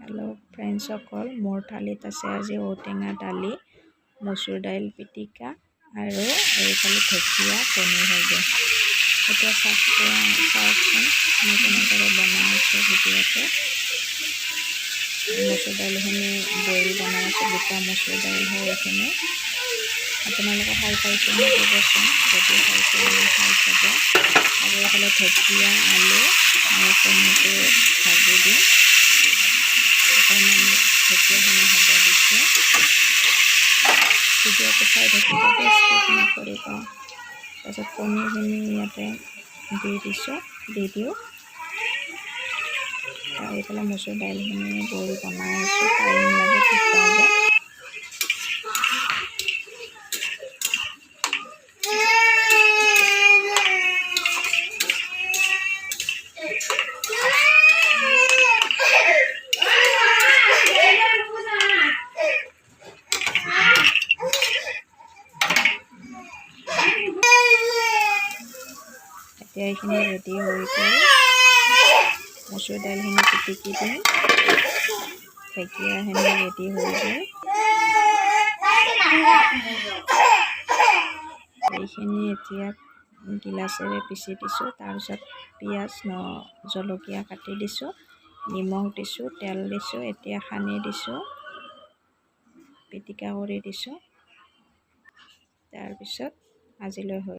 Hello' ফ্ৰেণ্ডসকল, মোৰ থালিত আছে আজি ঔটেঙা দালি, মচুৰ দাইল পিটিকা আৰু এইফালে ঢেকীয়া কণী ভাজি। এতিয়া চাওকচোন মই কেনেদৰে বনাই আছোঁ ভিডিঅ'তে। মচুৰ দাইলখিনি বইল বনাই আছোঁ, গোটা মচুৰ দাইল হয় এইখিনি। আপোনালোকে খাই পাইছে নে ক'বচোন, যদি খাইছে খাই চাব। আৰু এইফালে ঢেকীয়া, আলু আৰু কণীটো ভাজি দিম। অকণমান ঢেকীয়াখিনি হ'ব দিছোঁ। ভিডিঅ'টো চাই থাকিব, স্কিপ নকৰিব। তাৰপিছত কণীখিনি ইয়াতে দি দিওঁ। আৰু এইফালে মচুৰ দাইলখিনি বইল বনাই আছোঁ, টাইম লাগে ফুটাওঁতে। এতিয়া এইখিনি ৰেডি হৈ গ'ল। মচুৰ দাইলখিনি পিটিকি দিম, ঢেকীয়াখিনি ৰেডি হৈ গ'ল। এইখিনি এতিয়া গিলাচেৰে পিচি দিছোঁ। তাৰপিছত পিঁয়াজ জলকীয়া কাটি দিছোঁ, নিমখ দিছোঁ, তেল দিছোঁ। এতিয়া সানি দিছোঁ, পিটিকা কৰি দিছোঁ। তাৰপিছত আজিলৈ হৈ